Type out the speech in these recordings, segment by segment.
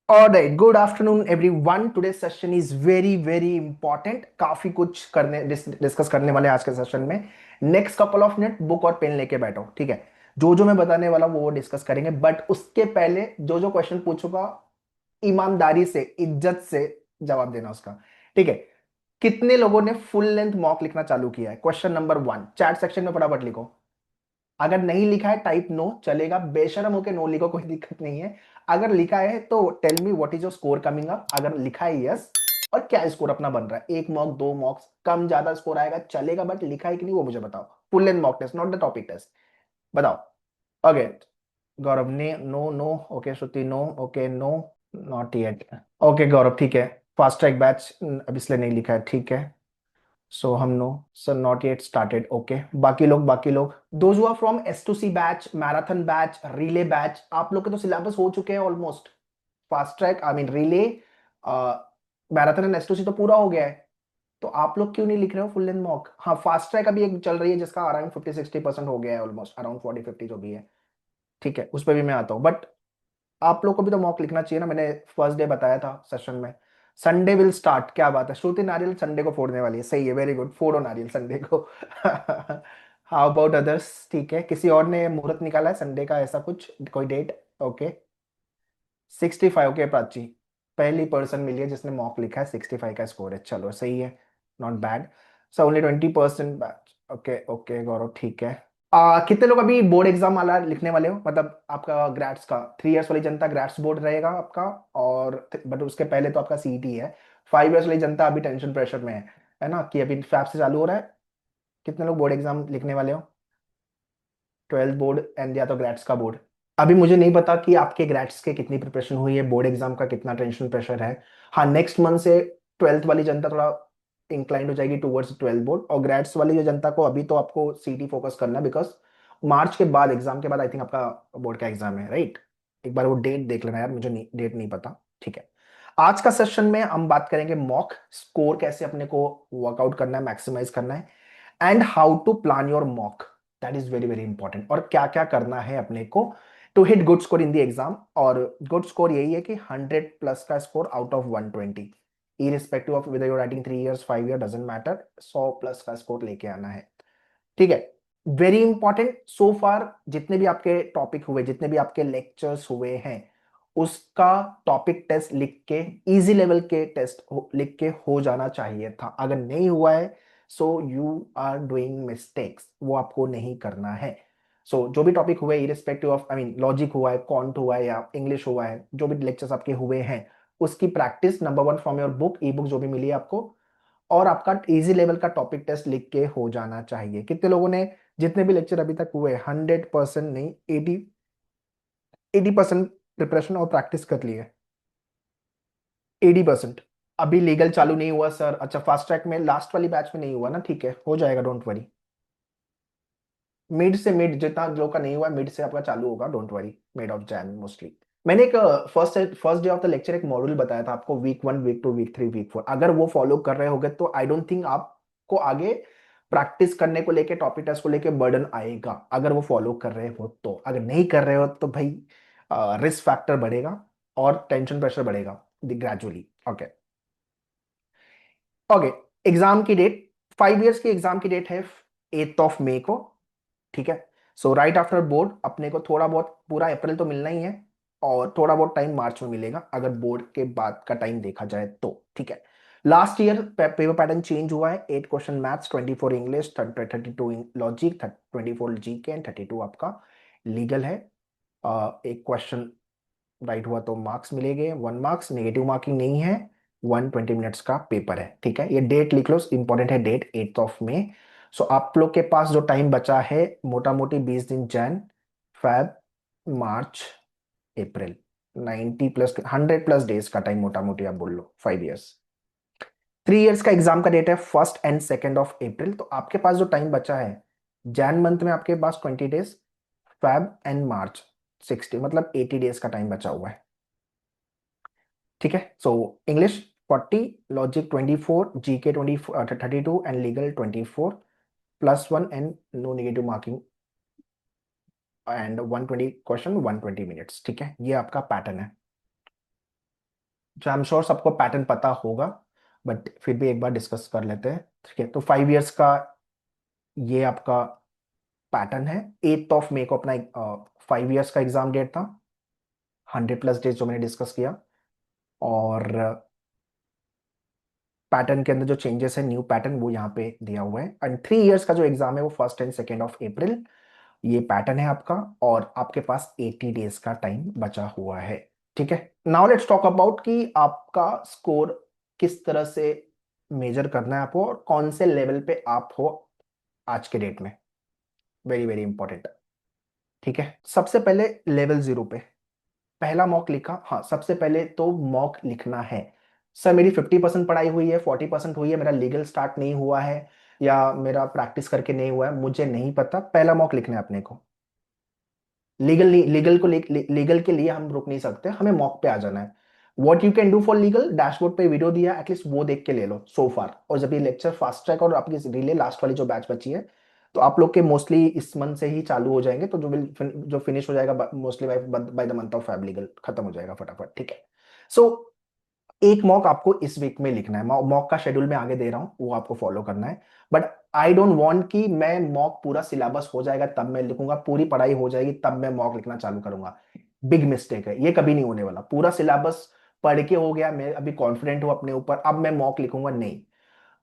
Alright, good afternoon everyone. Today session is very very important. काफी कुछ करने discuss करने वाले हैं आज के सेशन में। Next couple of minute book और पेन लेके बैठो, ठीक है। जो जो मैं बताने वाला वो डिस्कस करेंगे, बट उसके पहले जो जो क्वेश्चन पूछूंगा ईमानदारी से, इज्जत से जवाब देना उसका, ठीक है। कितने लोगों ने फुल लेंथ मॉक लिखना चालू किया है? क्वेश्चन नंबर 1 चैट सेक्शन में फटाफट लिखो। अगर नहीं लिखा है टाइप नो, चलेगा। बेशरम होके नो लिखो, कोई दिक्कत नहीं है। अगर लिखा है तो tell me what is your score coming up. अगर लिखा है यस, और क्या स्कोर अपना बन रहा है, एक मॉक, दो मॉक्स, कम ज्यादा स्कोर आएगा चलेगा, बट लिखा है कि नहीं वो मुझे बताओ। Full length mock test, not the topic test. बताओ। ओके, गौरव ने no no. Okay Shruti no. Okay no, not yet. Okay Gaurav, ठीक है। फास्ट ट्रैक बैच अब इसलिए नहीं लिखा है, ठीक है। सो हम no sir, not yet started. Okay, बाकी लोग those who are from S two C batch, marathon batch, relay batch, आप लोग के तो सिलेबस हो चुके हैं almost. Fast track, I mean relay, marathon and S two C तो पूरा हो गया है। तो आप लोग क्यों नहीं लिख रहे हो फुल लेंथ मॉक? हाँ, फास्ट ट्रैक अभी एक चल रही है जिसका अराउंड 50-60% हो गया है, ऑलमोस्ट अराउंड 40-50 जो भी है, ठीक है। उस पर भी मैं आता हूँ, बट आप लोग को भी तो मॉक लिखना चाहिए ना। मैंने फर्स्ट डे बताया था सेशन में, संडे विल स्टार्ट। क्या बात है, श्रुति नारियल संडे को फोड़ने वाली है, सही है, वेरी गुड, फोड़ो नारियल संडे को। How about others? ठीक है, किसी और ने मुहूर्त निकाला है संडे का, ऐसा कुछ कोई डेट? ओके, 65। ओके प्राची, पहली पर्सन मिली है जिसने मॉक लिखा है, 65 का स्कोर है, चलो सही है, not bad. So only 20% batch. Okay okay Gaurav, ठीक है। कितने लोग अभी बोर्ड एग्जाम वाला लिखने वाले हो? मतलब आपका ग्रेड्स का 3 इयर्स वाली जनता ग्रेड्स बोर्ड रहेगा आपका, और बट उसके पहले तो आपका सीईटी है। 5 इयर्स वाली जनता अभी टेंशन प्रेशर में है ना, कि अभी फैब से चालू हो रहा है। कितने लोग बोर्ड एग्जाम लिखने वाले हो? 12th बोर्ड एंड या तो ग्रेड्स का बोर्ड। अभी मुझे नहीं पता कि आपके ग्रेड्स के कितनी प्रिपरेशन हुई है, बोर्ड एग्जाम का कितना टेंशन प्रेशर है। हाँ, नेक्स्ट मंथ से 12th वाली जनता थोड़ा इंक्लाइंड हो जाएगी टुवर्ड्स 12th बोर्ड, और ग्रेड्स वाली जो जनता को अभी तो आपको सीटी फोकस करना है, बिकॉज मार्च के बाद, एग्जाम के बाद आई थिंक आपका बोर्ड का एग्जाम है, राइट? एक बार वो डेट देख लेना यार, मुझे डेट नहीं पता, ठीक है। आज का सेशन में हम बात करेंगे मॉक स्कोर कैसे अपने को वर्कआउट करना है, मैक्सिमाइज करना है, and how to plan your mock. That is very very important. और क्या क्या करना है अपने को to hit good score in the exam. और गुड स्कोर यही है कि 100+ का score out of 120, irrespective of whether your writing 3 years 5 year, doesn't matter, 100+ का स्कोर लेके आना है, ठीक है। Very important. सो फार जितने भी आपके टॉपिक हुए, जितने भी आपके लेक्चर्स हुए हैं, उसका टॉपिक टेस्ट लिख के, इजी लेवल के टेस्ट लिख के हो जाना चाहिए था। अगर नहीं हुआ है, so you are doing mistakes, वो आपको नहीं करना है। सो जो भी टॉपिक हुए, irrespective of, I mean logic हुआ है, कॉन्ट हुआ है, या इंग्लिश हुआ है, जो भी लेक्चर्स आपके हुए हैं, उसकी practice number 1 from your book, E book जो भी मिली है आपको, और आपका इजी लेवल का टॉपिक टेस्ट लिख के हो जाना चाहिए। कितने लोगों ने, जितने भी लेक्चर अभी तक हुए, 100% नहीं, 80% प्रिपरेशन और प्रैक्टिस कर ली है? 80%। अभी लीगल चालू नहीं हुआ सर? अच्छा, फास्ट ट्रैक में लास्ट वाली बैच में नहीं हुआ ना, ठीक है, हो जाएगा, डोंट वरी। मिड से मिड, जितना लोग का नहीं हुआ मिड से आपका चालू होगा, don't worry, mid of Jain mostly. मैंने एक first first day of the lecture एक मॉड्यूल बताया था आपको, वीक 1, वीक 2, वीक 3, वीक 4। अगर वो फॉलो कर रहे होगे तो आई डोंट थिंक आपको आगे प्रैक्टिस करने को लेके, टॉपिक टेस्ट को लेके बर्डन आएगा, अगर वो फॉलो कर रहे हो तो। अगर नहीं कर रहे हो तो भाई रिस्क फैक्टर बढ़ेगा और टेंशन प्रेशर बढ़ेगा ग्रेजुअली। ओके ओके, एग्जाम की डेट, 5 इयर्स की एग्जाम की डेट है 8 मई को, ठीक है। सो राइट आफ्टर बोर्ड अपने को थोड़ा बहुत, पूरा अप्रैल तो मिलना ही है, और थोड़ा बहुत टाइम मार्च में मिलेगा अगर बोर्ड के बाद का टाइम देखा जाए तो, ठीक है। Last year paper pattern change हुआ है। 8 question maths, 24 English, 32 logic, 24 GK and 32 आपका लीगल है। एक क्वेश्चन राइट हुआ तो मार्क्स मिलेंगे, 1 मार्क्स, नेगेटिव मार्किंग नहीं है। 120 मिनट्स का पेपर है, ठीक है। ये डेट लिख लो, इंपॉर्टेंट है डेट, 8 मई। सो आप लोग के पास जो टाइम बचा है, मोटा मोटी 20 दिन, जैन, फैब, मार्च, अप्रैल, 90+ 100+ डेज का टाइम, मोटा मोटी आप बोल लो, 5 इयर्स। 3 इयर्स का एग्जाम का डेट है 1st and 2nd of April. तो आपके पास जो टाइम बचा है, जैन मंथ में आपके पास 20 डेज, फैब एंड मार्च 60, मतलब 80 डेज का टाइम बचा हुआ है, ठीक है। So English 40, logic 24, GK 32 and legal 24, +1 and no negative marking, and 120 question, 120 minutes, ठीक है। ये आपका पैटर्न है। जो आई एम श्योर सबको पैटर्न पता होगा, बट फिर भी एक बार डिस्कस कर लेते हैं। ठीक है, तो 5 इयर्स का ये आपका पैटर्न है। 8 मई को अपना 5 इयर्स का एग्जाम डेट था, 100+ डेज जो मैंने डिस्कस किया। और पैटर्न के अंदर जो चेंजेस है, न्यू पैटर्न वो यहाँ पे दिया हुआ है। एंड 3 इयर्स का जो एग्जाम है वो 1 एंड 2 ऑफ अप्रैल, ये पैटर्न है आपका। और आपके पास 80 डेज का टाइम बचा हुआ है। ठीक है, नाउ लेट्स टॉक अबाउट कि आपका स्कोर किस तरह से मेजर करना है आपको, और कौन से लेवल पे आप हो आज के डेट में। Very very important. ठीक है, सबसे पहले लेवल 0 पे पहला मॉक लिखा। हाँ, सबसे पहले तो मॉक लिखना है। सर मेरी 50% पढ़ाई हुई है, 40% हुई है, मेरा लीगल स्टार्ट नहीं हुआ है, या मेरा प्रैक्टिस करके नहीं हुआ है, मुझे नहीं पता। पहला मॉक लिखना है अपने को। लीगल लीगल को लीगल के लिए हम रुक नहीं सकते, हमें मॉक पे आ जाना है। What you can do for legal, dashboard पे वीडियो दिया, एटलीस्ट वो देख के ले लो सो फार। और जब ये लेक्चर फास्ट ट्रैक और आपकी रिले लास्ट वाली जो बैच बची है, तो आप लोग के मोस्टली इस मंथ से ही चालू हो जाएंगे, तो जो फिनिश हो जाएगा mostly by the month of Feb, legal खत्म हो जाएगा फटाफट। ठीक है, सो एक मॉक आपको इस वीक में लिखना है। मॉक का शेड्यूल मैं आगे दे रहा हूं, वो आपको फॉलो करना है। बट आई डोंट वांट कि मैं मॉक पूरा सिलेबस हो जाएगा तब मैं लिखूंगा, पूरी पढ़ाई हो जाएगी तब मैं मॉक लिखना चालू करूंगा। बिग मिस्टेक है, ये कभी नहीं होने वाला। पूरा सिलेबस पढ़ के हो गया, मैं अभी कॉन्फिडेंट हूं अपने ऊपर, अब मैं मॉक लिखूंगा, नहीं।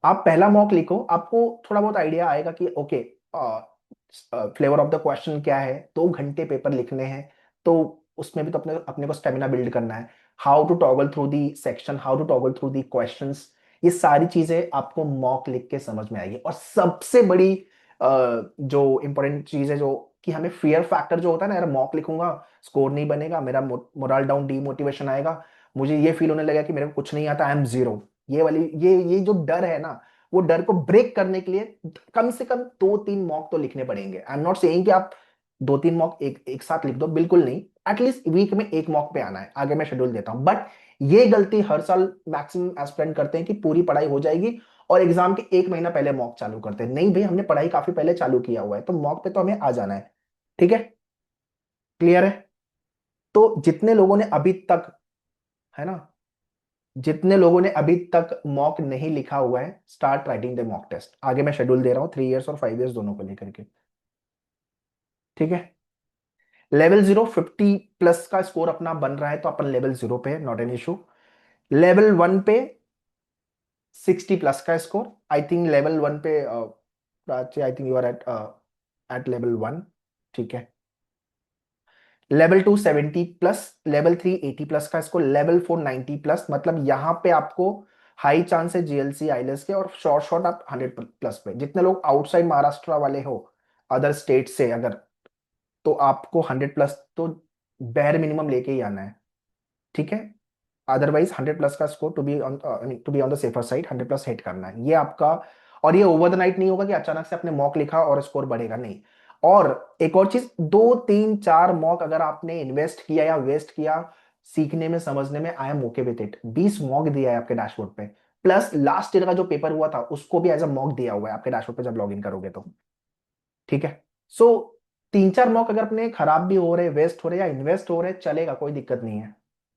आप पहला मॉक लिखो, आपको थोड़ा बहुत आइडिया आएगा कि okay flavour of the question क्या है, 2 घंटे पेपर लिखने हैं, तो उसमें भी तो अपने अपने को स्टेमिना बिल्ड करना है। How to toggle through the section, how to toggle through the questions, ये सारी चीजें आपको मॉक लिख के समझ में आएगी। और सबसे बड़ी जो इंपॉर्टेंट चीज है, जो कि हमें फियर फैक्टर जो होता है ना, यार मॉक लिखूंगा स्कोर नहीं बनेगा, मेरा मोरल डाउन, डीमोटिवेशन आएगा, मुझे ये फील होने लगा कि मेरे को कुछ नहीं आता, आई एम जीरो, ये वाली ये जो डर है ना, वो डर को ब्रेक करने के लिए कम से कम 2-3 मॉक तो लिखने पड़ेंगे। आई एम नॉट सेइंग कि आप 2-3 मॉक एक साथ लिख दो, बिल्कुल नहीं। एटलीस्ट वीक में एक मॉक पे आना है, आगे मैं शेड्यूल देता हूं। बट ये गलती हर साल मैक्सिमम एस्पिरेंट करते हैं कि पूरी पढ़ाई हो जाएगी और एग्जाम के 1 महीना पहले मॉक चालू करते हैं। नहीं भाई, हमने पढ़ाई काफी पहले चालू किया हुआ है, तो मॉक पे तो हमें आ जाना है। ठीक है, क्लियर है? तो जितने लोगों ने अभी तक, है ना, जितने लोगों ने अभी तक मॉक नहीं लिखा हुआ है, start writing the mock test. आगे मैं शेड्यूल दे रहा हूँ 3 इयर्स और 5 इयर्स दोनों को लेकर के। ठीक है, लेवल 0 50+ का स्कोर अपना बन रहा है, तो अपन लेवल 0 पे, नॉट एन इशू। लेवल 1 पे 60+ का स्कोर, आई थिंक लेवल 1 पे Prachi, I think you are at level 1। ठीक है, लेवल 2 70+, लेवल 3 80+ का स्कोर, लेवल 4 90+। मतलब यहाँ पे आपको हाई चांस है जीएलसी आईलेस के, और शॉर्ट शॉर्ट आप 100+ पे। जितने लोग आउटसाइड महाराष्ट्र वाले हो, अदर स्टेट से अगर, तो आपको 100+ तो बेर मिनिमम लेके ही आना है। ठीक है, अदरवाइज 100+ का score, to be on the safer side 100+ hit करना है ये आपका। और ये ओवर द नाइट नहीं होगा कि अचानक से आपने मॉक लिखा और स्कोर बढ़ेगा, नहीं। और एक और चीज, 2-3-4 मॉक अगर आपने इन्वेस्ट किया या वेस्ट किया सीखने में समझने में, I am okay with it. 20 mock दिया है आपके डैशबोर्ड पे, प्लस लास्ट ईयर का जो पेपर हुआ था उसको भी एज अ मॉक दिया हुआ है आपके डैशबोर्ड पे जब लॉग इन करोगे तो। ठीक है, सो 3-4 मॉक अगर अपने खराब भी हो रहे, वेस्ट हो रहे या इन्वेस्ट हो रहे, चलेगा, कोई दिक्कत नहीं है।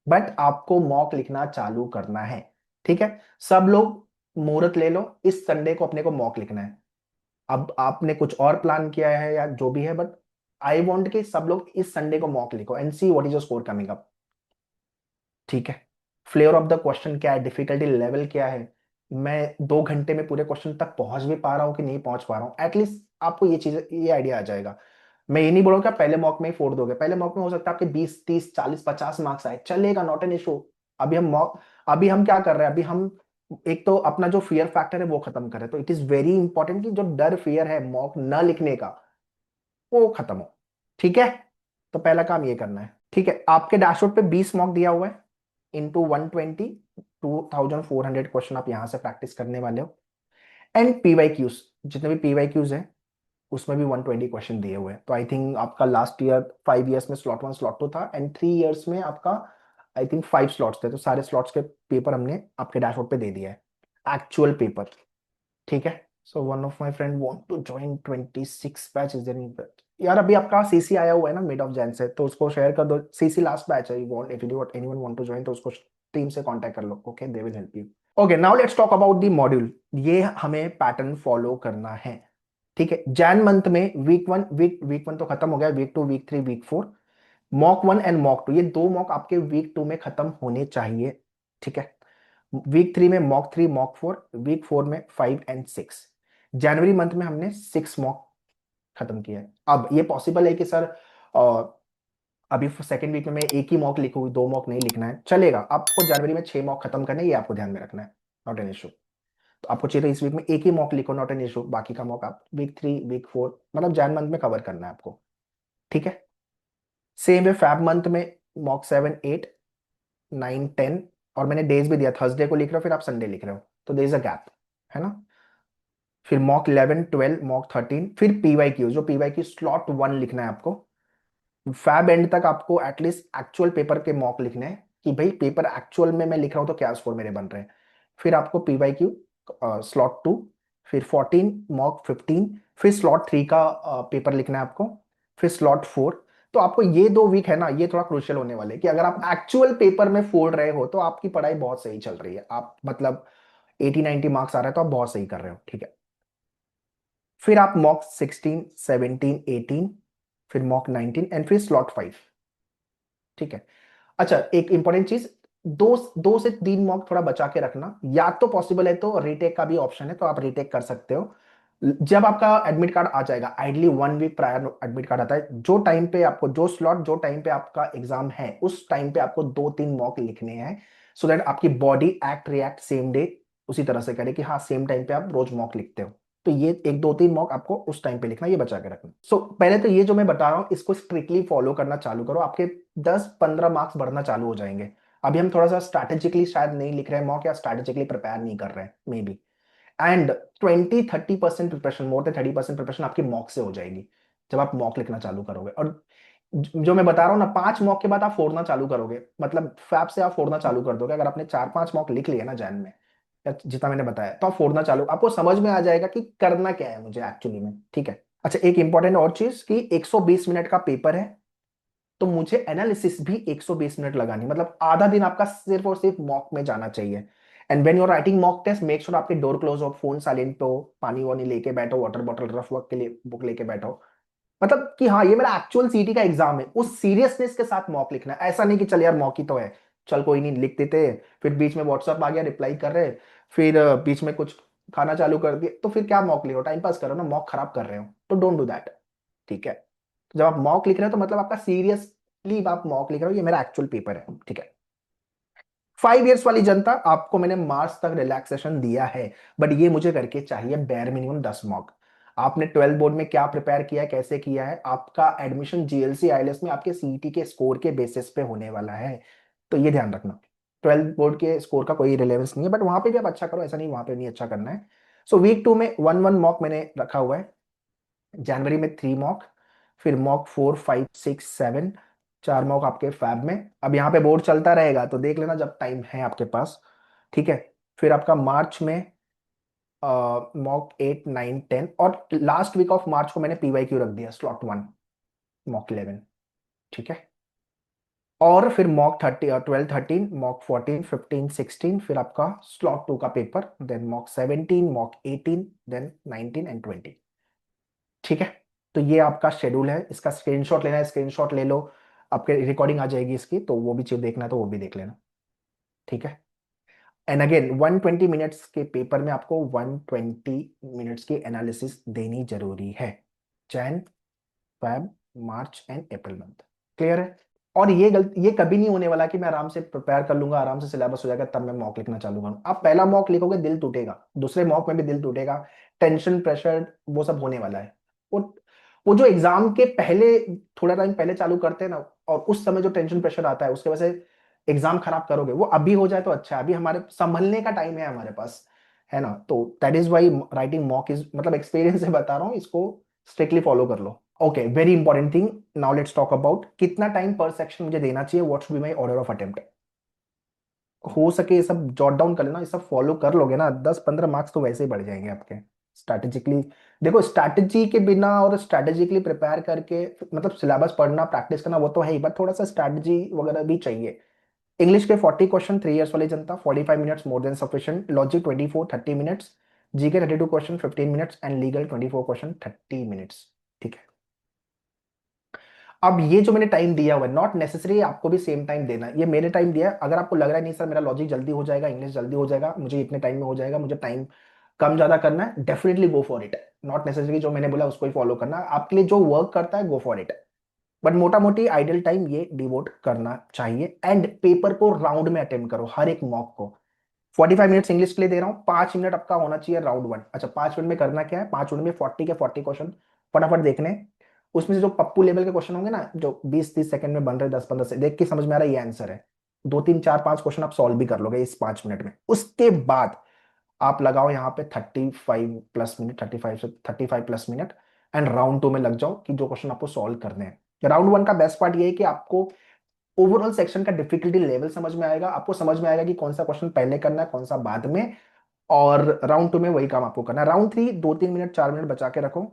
बट आपको मॉक लिखना चालू करना है। ठीक है, सब लोग मुहूर्त ले लो, इस संडे को अपने को मॉक लिखना है। अब आपने कुछ और प्लान किया है या जो भी है, बट आई वॉन्ट कि सब लोग इस संडे को मॉक लिखो and see what is your score coming up. ठीक है, फ्लेवर ऑफ द क्वेश्चन क्या है, डिफिकल्टी लेवल क्या है, मैं 2 घंटे में पूरे क्वेश्चन तक पहुंच भी पा रहा हूं कि नहीं पहुंच पा रहा हूं, एटलीस्ट आपको ये चीज, ये आइडिया आ जाएगा। मैं ये नहीं बोलूंगा कि आप पहले मॉक में ही फोड़ दोगे। पहले मॉक में हो सकता है आपके 20 30 40 50 मार्क्स आए, चलेगा, नॉट एन इशू। अभी हम मॉक, अभी हम क्या कर रहे हैं, अभी हम एक तो अपना जो फियर फैक्टर है वो खत्म करें। तो इट इज वेरी इंपॉर्टेंट कि जो डर फियर है मॉक न लिखने का, वो खत्म हो। ठीक है, तो पहला काम ये करना है। ठीक है, आपके डैशबोर्ड पे 20 मॉक दिया हुआ है, इंटू 120, 2400 क्वेश्चन आप यहां से प्रैक्टिस करने वाले हो। एंड पीवाई क्यूज, जितने भी पीवाई क्यूज है उसमें भी 120 क्वेश्चन दिए हुए हैं। तो आई थिंक आपका लास्ट ईयर 5 इयर्स में स्लॉट 1 स्लॉट 2 था, एंड 3 इयर्स में आपका आई थिंक 5 स्लॉट्स थे। तो सारे स्लॉट्स के पेपर हमने आपके डैशबोर्ड पे दे दिया है, एक्चुअल पेपर। ठीक है, so one of my friend want to join 26 batch, is there any batch? यार अभी आपका सीसी आया हुआ है ना मिड ऑफ जैन से, तो उसको शेयर कर दो। सीसी लास्ट बैच है, you want, if you anyone want to join तो उसको टीम से कांटेक्ट कर लो, okay, they will help you. Okay, now let's talk about the module. ये हमें पैटर्न फॉलो करना है, ठीक है। जैन मंथ में वीक वन तो खत्म हो गया, week two, week three, week four, mock one and mock two, ये दो मॉक आपके वीक टू में खत्म होने चाहिए, ठीक है। वीक थ्री में mock three, mock four, week four में फाइव एंड सिक्स। जनवरी मंथ में हमने सिक्स मॉक खत्म किया है। अब ये पॉसिबल है कि सर अभी सेकेंड वीक में मैं एक ही मॉक लिखूँ, दो मॉक नहीं लिखना है, चलेगा। आपको जनवरी में छह मॉक खत्म करने हैं, ये आपको ध्यान में रखना है, नॉट एन इशू। तो आपको चाहिए तो इस वीक में एक ही मॉक लिखो, नॉट एन इशू। बाकी का मॉक आप वीक थ्री, वीक फोर, मतलब जैन मंथ में कवर करना है आपको, ठीक है। सेम वे फैब मंथ में mock seven, eight, nine, ten, और मैंने डेज भी दिया, थर्सडे को लिख रहे हो फिर आप संडे लिख रहे हो, तो देयर इज अ गैप, है ना। फिर मॉक 11, 12, मॉक 13, फिर पीवाई क्यू, जो पीवाई क्यू स्लॉट वन लिखना है आपको। फैब एंड तक आपको एटलीस्ट एक्चुअल पेपर के मॉक लिखने हैं कि भाई पेपर एक्चुअल में मैं लिख रहा हूं तो क्या स्कोर मेरे बन रहे हैं। फिर आपको पीवाई क्यू स्लॉट टू, फिर 14, मॉक 15, फिर स्लॉट थ्री का पेपर लिखना है आपको, फिर स्लॉट फोर। तो आपको ये दो वीक है ना, ये थोड़ा क्रूशियल होने वाले कि अगर आप एक्चुअल पेपर में फोड़ रहे हो तो आपकी पढ़ाई बहुत सही चल रही है, आप मतलब 80-90 मार्क्स आ रहा है तो आप बहुत सही कर रहे हो, ठीक है। फिर आप मॉक 16, 17, 18, फिर मॉक 19 एंड फिर स्लॉट फाइव, ठीक है। अच्छा, एक इंपॉर्टेंट चीज, दो दो से तीन मॉक थोड़ा बचा के रखना, या तो पॉसिबल है तो रीटेक का भी ऑप्शन है, तो आप रीटेक कर सकते हो। जब आपका एडमिट कार्ड आ जाएगा, ideally one week prior admit card आता है, जो टाइम पे आपको, जो स्लॉट, जो टाइम पे आपका एग्जाम है उस टाइम पे आपको दो तीन मॉक लिखने हैं, सो दैट आपकी body act react same day उसी तरह से करे कि हाँ सेम टाइम पे आप रोज मॉक लिखते हो। तो ये एक दो तीन मॉक आपको उस टाइम पे लिखना, ये बचा के रखना। सो पहले तो ये जो मैं बता रहा हूँ इसको स्ट्रिक्टली फॉलो करना चालू करो, आपके 10-15 मार्क्स बढ़ना चालू हो जाएंगे। अभी हम थोड़ा सा स्ट्रैटेजिकली शायद नहीं लिख रहे हैं मॉक, या स्ट्रैटेजिकली प्रिपेयर नहीं कर रहे हैं may be. And 20-30% preparation, more than 30% preparation आपकी मॉक से हो जाएगी जब आप मॉक लिखना चालू करोगे। और जो मैं बता रहा हूँ ना, 5 मॉक के बाद आप फोड़ना चालू करोगे, मतलब फैब से आप फोड़ना चालू कर दोगे। अगर आपने 4-5 मॉक लिख लिए ना जैन में, या जितना मैंने बताया, तो आप फोड़ना चालू, आपको समझ में आ जाएगा कि करना क्या है मुझे एक्चुअली में, ठीक है। अच्छा, एक इंपॉर्टेंट और चीज कि 120 मिनट का पेपर है, तो मुझे एनालिसिस भी 120 मिनट लगानी, मतलब आधा दिन आपका सिर्फ और सिर्फ मॉक में जाना चाहिए। And when you are writing mock test, make sure आपके डोर क्लोज हो, फोन साइलेंट पे हो, पानी वानी लेके बैठो, वाटर बॉटल, रफ वर्क के लिए बुक लेके बैठो, मतलब कि हाँ ये मेरा एक्चुअल सीटी का एग्जाम है, उस सीरियसनेस के साथ मॉक लिखना है। ऐसा नहीं कि चल यार मॉक ही तो है, चल कोई नहीं लिख देते, फिर बीच में व्हाट्सअप आ गया रिप्लाई कर रहे, फिर बीच में कुछ खाना चालू कर दिए, तो फिर क्या मॉक लिख रहे हो, टाइम पास करो ना, मॉक खराब कर रहे हो, तो डोंट डू दैट, ठीक है। तो जब आप मॉक लिख रहे हो तो मतलब आपका सीरियसली आप मॉक लिख रहे हो, ये मेरा एक्चुअल पेपर है, ठीक है। 5 इयर्स वाली जनता, आपको मैंने मार्च तक रिलैक्सेशन दिया है, बट ये मुझे करके चाहिए बेयर मिनिमम 10 मॉक। आपने 12 बोर्ड में क्या प्रिपेयर किया है, कैसे किया है, आपका एडमिशन जीएलसी आईएलएस में आपके सीईटी के स्कोर के बेसिस पे होने वाला है, तो ये ध्यान रखना। 12 बोर्ड के स्कोर का कोई रिलेवेंस नहीं है, बट वहां पे भी आप अच्छा करो, ऐसा नहीं वहां पे नहीं अच्छा करना है। सो वीक टू में वन वन मॉक मैंने रखा हुआ है। जनवरी में 3 मॉक, फिर मॉक 4, 5, 6, 7, 4 मॉक आपके फैब में। अब यहाँ पे बोर्ड चलता रहेगा तो देख लेना जब टाइम है आपके पास, ठीक है। फिर आपका मार्च में मॉक 8, 9, 10, और लास्ट वीक ऑफ मार्च को मैंने पीवाई क्यू रख दिया स्लॉट वन, मॉक 11, ठीक है। और फिर मॉक 12, 13, मॉक 14, 15, 16, फिर आपका स्लॉट टू का paper, then mock 17, mock 18, then 19 and 20, ठीक है। तो ये आपका शेड्यूल है, इसका स्क्रीनशॉट लेना है, स्क्रीनशॉट ले लो, आपके रिकॉर्डिंग आ जाएगी इसकी, तो वो भी चीज देखना है तो वो भी देख लेना, ठीक है। एंड अगेन 120 मिनट्स के पेपर में आपको 120 मिनट्स की एनालिसिस देनी जरूरी है, Jan, Feb, March and April month, clear है। और ये गलती, ये कभी नहीं होने वाला कि मैं आराम से प्रिपेयर कर लूंगा, आराम से सिलेबस हो जाएगा तब मैं मॉक लिखना चालू करूँ। आप पहला मॉक लिखोगे दिल टूटेगा, दूसरे मॉक में भी दिल टूटेगा, टेंशन, प्रेशर, वो सब होने वाला है। वो वो जो एग्जाम के पहले, थोड़ा टाइम पहले चालू करते हैं ना, और उस समय जो टेंशन प्रेशर आता है उसके वजह से एग्जाम खराब करोगे, वो अभी हो जाए तो अच्छा है, अभी हमारे संभलने का टाइम है हमारे पास, है ना। तो that is why writing mock is, मतलब एक्सपीरियंस से बता रहा हूँ, इसको स्ट्रिक्टली फॉलो कर लो। Okay, very important thing, now let's talk about कितना टाइम पर सेक्शन मुझे देना चाहिए, what should be my order of attempt. हो सके ये सब जॉट डाउन कर लेना, ये सब फॉलो कर लोगे ना, 10-15 मार्क्स तो वैसे ही बढ़ जाएंगे आपके। स्ट्रैटेजिकली देखो, स्ट्रैटेजी के बिना और स्ट्रैटेजिकली प्रिपेयर करके, मतलब सिलेबस पढ़ना, प्रैक्टिस करना वो तो है ही, बट थोड़ा सा स्ट्रैटेजी वगैरह भी चाहिए, इंग्लिश के 40 क्वेश्चन, 3 इयर्स वाली जनता, 45 minutes more than sufficient, logic 24 30 minutes, GK 32 question 15 minutes and legal 24 question 30 minutes. ठीक है। अब ये जो मैंने टाइम दिया हुआ है, नॉट नेसेसरी आपको भी सेम टाइम देना है, ये मैंने टाइम दिया है। अगर आपको लग रहा है नहीं सर मेरा लॉजिक जल्दी हो जाएगा, इंग्लिश जल्दी हो जाएगा, मुझे इतने टाइम में हो जाएगा, मुझे टाइम कम ज्यादा करना है, definitely go for it. Not necessary जो मैंने बोला उसको ही फॉलो करना, आपके लिए जो वर्क करता है गो फॉर इट। बट मोटा मोटी आइडियल टाइम ये डिवोट करना चाहिए। एंड पेपर को राउंड में अटेम्प्ट करो, हर एक मॉक को। 45 मिनट्स इंग्लिश के लिए दे रहा हूँ, 5 मिनट आपका होना चाहिए राउंड 1। अच्छा, 5 मिनट में करना क्या है, 5 मिनट में 40 के 40 क्वेश्चन फटाफट देखने। उसमें से जो पप्पू लेवल के क्वेश्चन होंगे ना, जो 20-30 सेकंड में बन रहे, 10-15 से देख के समझ में आ रहा है ये आंसर है, 2-3-4-5 क्वेश्चन आप सॉल्व भी कर लोगे इस 5 मिनट में। उसके बाद आप लगाओ यहाँ पे 35 प्लस मिनट, 35 से 35 प्लस मिनट, एंड राउंड 2 में लग जाओ कि जो क्वेश्चन आपको सॉल्व करने हैं। राउंड 1 का बेस्ट पार्ट ये है कि आपको ओवरऑल सेक्शन का डिफिकल्टी लेवल समझ में आएगा, आपको समझ में आएगा कि कौन सा क्वेश्चन पहले करना है, कौन सा बाद में। और राउंड 2 में वही काम आपको करना है। राउंड 3 2-3 मिनट 4 मिनट बचा के रखो,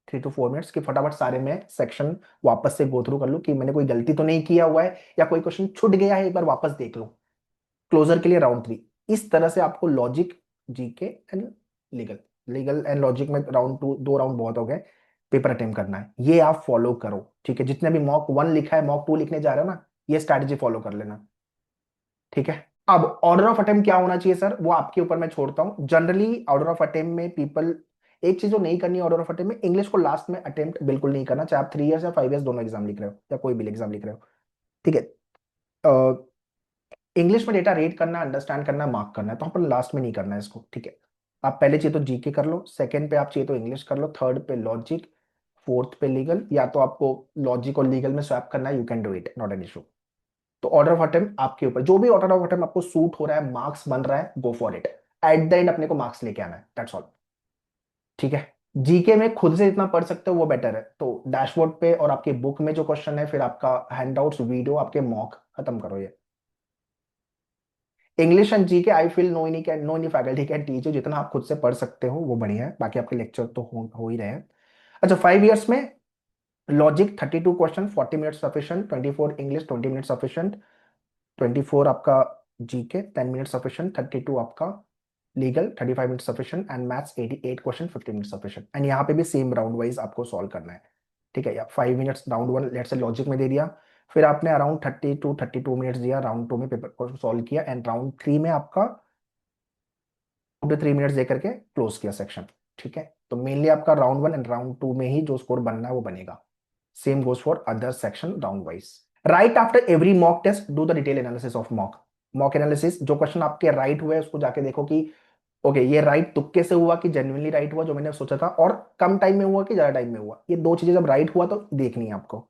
3 to 4 मिनट्स की, फटाफट सारे में सेक्शन वापस से गो थ्रू कर लो कि मैंने कोई गलती तो नहीं किया हुआ है या कोई क्वेश्चन छूट गया है, एक बार वापस देख लो क्लोजर के लिए राउंड 3। इस तरह से आपको logic, GK and legal, legal and logic में राउंड 2, 2 राउंड बहुत हो गए, पेपर अटेम्प्ट करना है, ये आप फॉलो करो। ठीक है, जितने भी मॉक 1 लिखा है, मॉक 2 लिखने जा रहे हो ना, ये स्ट्रैटेजी फॉलो कर लेना। ठीक है। अब ऑर्डर ऑफ अटेम्प्ट क्या होना चाहिए सर, वो आपके ऊपर मैं छोड़ता हूं। जनरली ऑर्डर ऑफ अटेम्प्ट में पीपल, एक चीज जो नहीं करनी है ऑर्डर ऑफ अटेम्प्ट में, इंग्लिश को लास्ट में अटेम्प्ट बिल्कुल नहीं करना, चाहे आप 3 इयर्स या 5 इयर्स दोनों एग्जाम लिख रहे हो या कोई भी एग्जाम लिख रहे हो। ठीक है। इंग्लिश में डेटा रीड करना, अंडरस्टैंड करना, मार्क करना है, तो अपन लास्ट में नहीं करना है इसको। ठीक है। आप पहले चाहिए तो जीके कर लो, सेकंड पे आप चाहिए तो इंग्लिश कर लो, थर्ड पे लॉजिक, फोर्थ पे लीगल, या तो आपको लॉजिक और लीगल में स्वैप करना है, you can do it, not an issue. तो ऑर्डर ऑफ अटेम्प्ट आपके ऊपर, जो भी ऑर्डर ऑफ अटेम्प्ट आपको सूट हो रहा है, मार्क्स बन रहा है, गो for it. Eight the and अपने को मार्क्स लेके आना है, दैट्स ऑल। ठीक है। जीके में खुद से जितना पढ़ सकते हो वो बेटर है, तो डैशबोर्ड पे और आपके बुक में जो क्वेश्चन है, फिर आपका हैंडआउट्स, वीडियो, आपके मॉक, खत्म करो ये। English and GK I feel no any can, no any faculty can teach you, जितना आप खुद से पढ़ सकते हो वो बढ़िया है, बाकी आपके लेक्चर तो हो ही रहे हैं। अच्छा, 5 इयर्स में logic 32 question, 40 minute sufficient, 24 English, 20 minute sufficient, 24 आपका जीके, 10 मिनट सफिशिएंट, 32 आपका legal, 35 minute sufficient, and maths 88 question, 15 minute sufficient. And यहाँ पे भी सेम राउंड वाइज आपको सॉल्व करना है। ठीक है, या 5 मिनट्स राउंड 1 लेट से लॉजिक में दे दिया, फिर आपने अराउंड 32 मिनट्स दिया राउंड 2 में, पेपर को सॉल्व किया, एंड राउंड 3 में आपका 2 to 3 मिनट्स दे करके क्लोज किया सेक्शन। ठीक है, तो मेनली आपका राउंड 1 एंड राउंड 2 में ही जो स्कोर बनना है वो बनेगा। Same goes for other section round wise. Right after every mock test do the detail analysis of mock. Mock analysis, जो क्वेश्चन आपके राइट हुए उसको जाके देखो कि ओके ये राइट तुक्के से हुआ कि जेन्युइनली राइट हुआ जो मैंने सोचा था, और कम टाइम में हुआ कि ज्यादा टाइम में हुआ, ये दो चीजें जब राइट हुआ तो देखनी है आपको।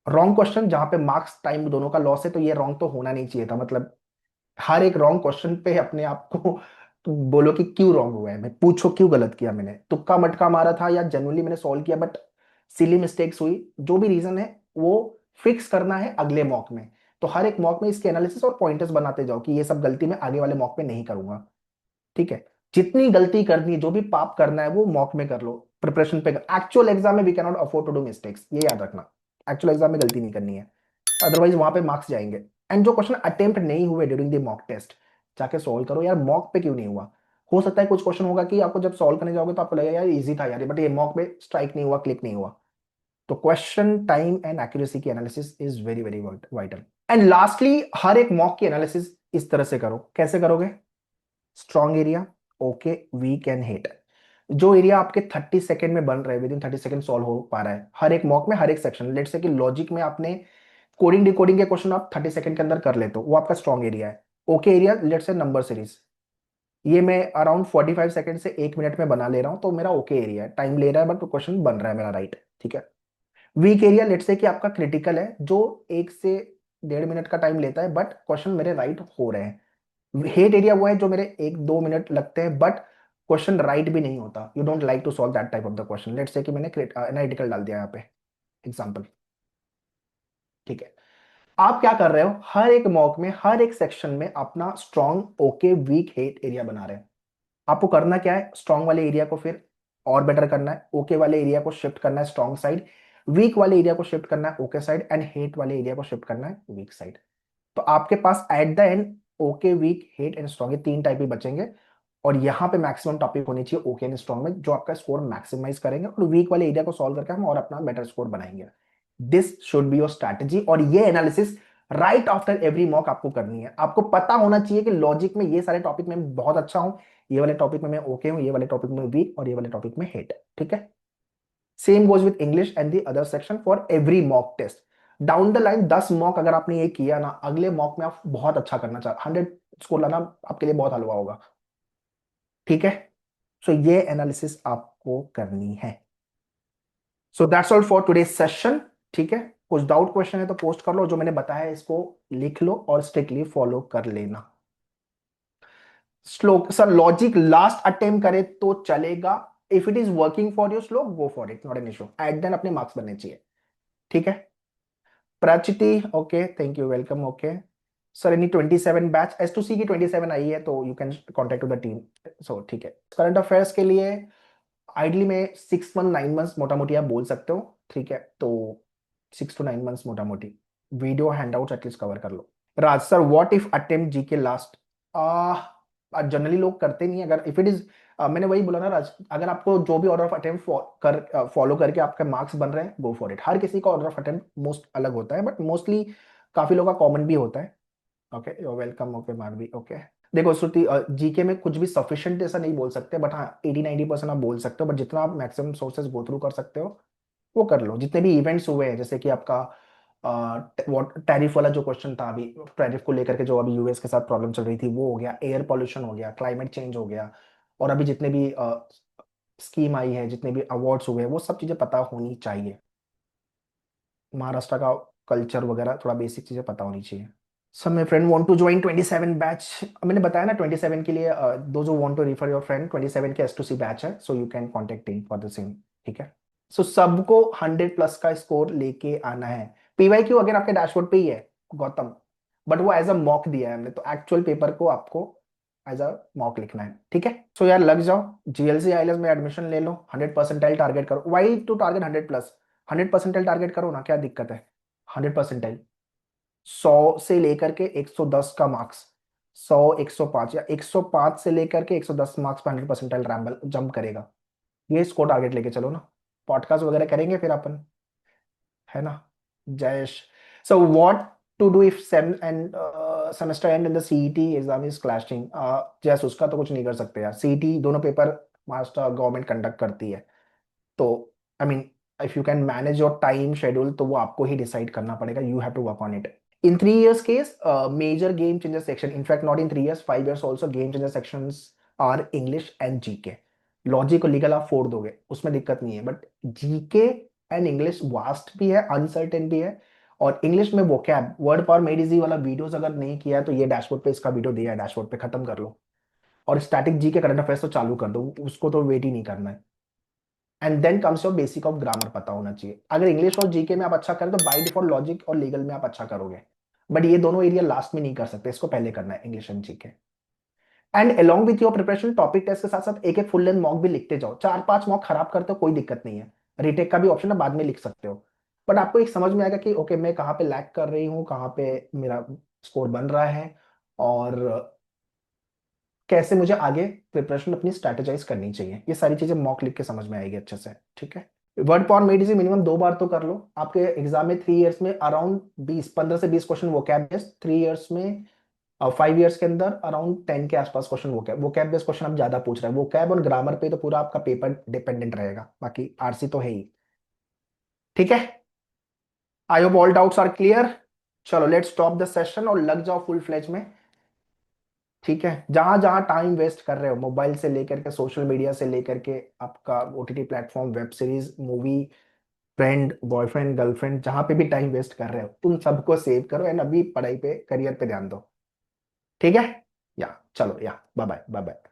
रॉन्ग क्वेश्चन जहां पे मार्क्स टाइम दोनों का लॉस है, तो ये रॉन्ग तो होना नहीं चाहिए था, मतलब हर एक रॉन्ग क्वेश्चन पे अपने आप को बोलो कि क्यों रॉन्ग हुआ है, मैं पूछो क्यों गलत किया, मैंने तुक्का मटका मारा था या जेन्युइनली मैंने सॉल्व किया बट सिली मिस्टेक्स हुई, जो भी रीजन है वो फिक्स करना है अगले मॉक में। तो हर एक मॉक में इसके एनालिसिस और पॉइंटर्स बनाते जाओ कि ये सब गलती मैं आगे वाले मॉक में नहीं करूंगा। ठीक है। जितनी गलती करनी है, जो भी पाप करना है वो मॉक में कर लो, प्रिपरेशन पे। एक्चुअल एग्जाम में we can not afford to do mistakes, ये याद रखना। एक्चुअल एग्जाम में गलती नहीं करनी है, अदरवाइज वहां पे मार्क्स जाएंगे। एंड जो क्वेश्चन अटेम्प्ट नहीं हुए ड्यूरिंग द मॉक टेस्ट, जाके सॉल्व करो यार, मॉक पे क्यों नहीं हुआ। हो सकता है कुछ क्वेश्चन होगा कि आपको जब सॉल्व करने जाओगे तो आपको लगेगा यार इजी था यार, बट ये मॉक पे स्ट्राइक नहीं हुआ, क्लिक नहीं हुआ। तो क्वेश्चन टाइम एंड एक्यूरेसी की analysis is very very vital. And lastly, हर एक मॉक की एनालिसिस इस तरह से करो। कैसे करोगे, strong area, okay, weak and hit. जो एरिया आपके 30 सेकंड में बन रहे हैं, विद इन 30 सेकंड सॉल्व हो पा रहा है, हर एक मॉक में हर एक सेक्शन, लेट से कि लॉजिक में आपने कोडिंग डिकोडिंग के क्वेश्चन आप 30 सेकंड के अंदर कर लेते हो, वो आपका स्ट्रॉन्ग एरिया है। ओके एरिया, लेट से नंबर सीरीज, ये मैं अराउंड 45 सेकंड से 1 मिनट में बना ले रहा हूं, तो मेरा ओके एरिया है, टाइम ले रहा है बट क्वेश्चन बन रहा है मेरा, राइट। ठीक है। वीक एरिया, लेट से कि आपका क्रिटिकल है, जो 1 से 1.5 मिनट का टाइम लेता है बट क्वेश्चन मेरे राइट हो रहे हैं। हेट एरिया वो है जो मेरे 1-2 मिनट लगते हैं बट क्वेश्चन राइट भी नहीं होता, you don't like to solve that type of the question, let say कि मैंने एनालिटिकल डाल दिया यहाँ पे एग्जाम्पल। ठीक है। आप क्या कर रहे हो, हर एक मॉक में हर एक सेक्शन में अपना strong, okay, weak, hate area बना रहे हैं। आपको करना क्या है, स्ट्रॉन्ग वाले एरिया को फिर और बेटर करना है, ओके वाले एरिया को शिफ्ट करना है स्ट्रॉन्ग साइड, वीक वाले एरिया को शिफ्ट करना है ओके साइड, एंड हेट वाले एरिया को शिफ्ट करना है वीक साइड। तो आपके पास at the end okay, weak, hate and strong, ये 3 टाइप ही बचेंगे। और यहाँ पे मैक्सिमम टॉपिक होनी चाहिए ओके एंड स्ट्रॉन्ग में, जो आपका स्कोर मैक्सिमाइज करेंगे, और वीक वाले एरिया को सॉल्व करके हम और अपना बेटर स्कोर बनाएंगे। This should be your strategy. और ये analysis right after every mock आपको करनी है। आपको पता होना चाहिए कि लॉजिक में ये सारे टॉपिक में बहुत अच्छा हूं, ये वाले टॉपिक में मैं ओके हूं, ये वाले टॉपिक में वीक, और ये वाले टॉपिक में हेट। ठीक है। Same goes with English and the other section for every mock test. Down the line 10 mock अगर आपने ये किया ना, अगले मॉक में आप बहुत अच्छा करना चाहते, 100 स्कोर लाना आपके लिए बहुत हलवा होगा। ठीक है। सो ये एनालिसिस आपको करनी है। So that's all for today session. ठीक है। कुछ डाउट क्वेश्चन है तो पोस्ट कर लो, जो मैंने बताया है इसको लिख लो और स्ट्रिक्टली फॉलो कर लेना। श्लोक सर, लॉजिक लास्ट अटेम्प्ट करे तो चलेगा। If it is working for you Shlok, go for it, not an issue. At then अपने मार्क्स बनने चाहिए। ठीक है। Prachiti, okay, thank you, welcome, okay. Sir any 27 batch, S2C की 27 आई है, तो you can contact to the team. So ठीक है। करंट अफेयर्स के लिए आइडली में 6 मंथ 9 मंथ्स मोटा मोटी आप बोल सकते हो। ठीक है। तो 6 to 9 मंथ्स मोटा मोटी वीडियो हैंडआउट एटलीस्ट कवर कर लो। Raj sir, what if attempt GK last? Generally लोग करते नहीं है। अगर इफ इट इज, मैंने वही बोला ना राज, अगर आपको जो भी ऑर्डर ऑफ अटेम्प्ट फॉलो करके आपके मार्क्स बन रहे हैं, गो फॉर इट। हर किसी का ऑर्डर ऑफ अटेम्प्ट मोस्ट अलग होता है, बट मोस्टली काफी लोगों का कॉमन भी होता है। Okay, you welcome, okay Madhavi, okay. देखो श्रुति, जीके में कुछ भी सफिशिएंट ऐसा नहीं बोल सकते, बट हाँ 80-90% आप बोल सकते हो। बट जितना आप मैक्सिमम सोर्सेज गो थ्रू कर सकते हो वो कर लो। जितने भी इवेंट्स हुए हैं, जैसे कि आपका टैरिफ वाला जो क्वेश्चन था, अभी टैरिफ को लेकर के जो अभी यूएस के साथ प्रॉब्लम चल रही थी, वो हो गया। एयर पॉल्यूशन हो गया, क्लाइमेट चेंज हो गया, और अभी जितने भी स्कीम आई है, जितने भी अवार्ड्स हुए हैं, वो सब चीजें पता होनी चाहिए। महाराष्ट्र का कल्चर वगैरह थोड़ा बेसिक चीजें पता होनी चाहिए। Sir my friend want to join 27 batch. मैंने बताया ना 27 के लिए, दो जो want to refer your friend, 27 के S2C बैच है, so you can contact team for the same. ठीक है। सो सबको 100+ का स्कोर लेके आना है। PYQ अगर आपके डैशबोर्ड पे ही है गौतम, बट वो एज अ मॉक दिया है हमने, तो एक्चुअल पेपर को आपको एज अ मॉक लिखना है। ठीक है। सो यार लग जाओ, GLC ILS में एडमिशन ले लो, 100% टारगेट करो। Why to target 100+? 100% टारगेट करो ना, क्या दिक्कत है? 100%, 100 से लेकर के 110 का मार्क्स, 100, 105 या 105 से लेकर के 110 मार्क्स पर 100% रैम्बल जंप करेगा। ये इसको टारगेट लेके चलो ना। पॉडकास्ट वगैरह करेंगे फिर अपन, है ना? Jayesh, so what to do if sem end semester and in the CET exam is clashing? जैस उसका तो कुछ नहीं कर सकते यार। CET दोनों पेपर मास्टर गवर्नमेंट कंडक्ट करती है, तो I mean if you can manage your time schedule, तो वो आपको ही डिसाइड करना पड़ेगा। You have to work on it. In 3 years case, major game changer section, in fact not in 3 years, 5 years also, game changer sections are English and GK। Logic और legal आप फोड़ दोगे, उसमें दिक्कत नहीं है, but GK and English vast भी है, अनसर्टेन भी है। और इंग्लिश में vocab, word power made easy वाला वीडियोस अगर नहीं किया है, तो ये डैशबोर्ड पे इसका वीडियो दिया है, डैशबोर्ड पे खत्म कर लो। और स्टैटिक जीके करंट अफेयर्स तो चालू कर दो, उसको तो वेट ही नहीं करना है। And then comes your basic of grammar पता होना चाहिए। अगर इंग्लिश और जीके में आप अच्छा करें, तो बाय डिफॉल्ट लॉजिक और लीगल में आप अच्छा करोगे। बट ये दोनों एरिया लास्ट में नहीं कर सकते, इसको पहले करना है, English and GK. And along with your preparation, topic test के साथ साथ एक एक फुल लेंथ मॉक भी लिखते जाओ। 4-5 मॉक खराब करते हो कोई दिक्कत नहीं है, रीटेक का भी ऑप्शन है, बाद में लिख सकते हो। बट आपको एक समझ में आएगा कि ओके मैं कहाँ पे लैग कर रही हूँ, कहाँ पे मेरा स्कोर बन रहा है, और कैसे मुझे आगे प्रिपरेशन अपनी स्ट्रेटेजाइज करनी चाहिए। ये सारी चीजें मॉक लिख के समझ में आएगी अच्छे से। ठीक है। Word power made easy minimum 2 बार तो कर लो। आपके एग्जाम में 3 इयर्स में अराउंड 15 से 20 क्वेश्चन वोकैब बेस्ड, 3 इयर्स में 5 इयर्स के अंदर अराउंड 10 के आसपास क्वेश्चन वोकैब बेस्ड क्वेश्चन आप ज्यादा पूछ रहे हैं। वोकैब और ग्रामर पे तो पूरा आपका पेपर डिपेंडेंट रहेगा, बाकी आरसी तो है ही। ठीक है। I hope all doubts are clear. चलो लेट्स स्टॉप द सेशन और लग जाओ फुल फ्लेज में। ठीक है। जहां जहां टाइम वेस्ट कर रहे हो, मोबाइल से लेकर के, सोशल मीडिया से लेकर के, आपका OTT platform, web series, movie, friend, boyfriend, girlfriend, जहां पे भी टाइम वेस्ट कर रहे हो, तुम सबको सेव करो एंड अभी पढ़ाई पे, करियर पे ध्यान दो। ठीक है। या चलो, या बाय बाय, बाय बाय।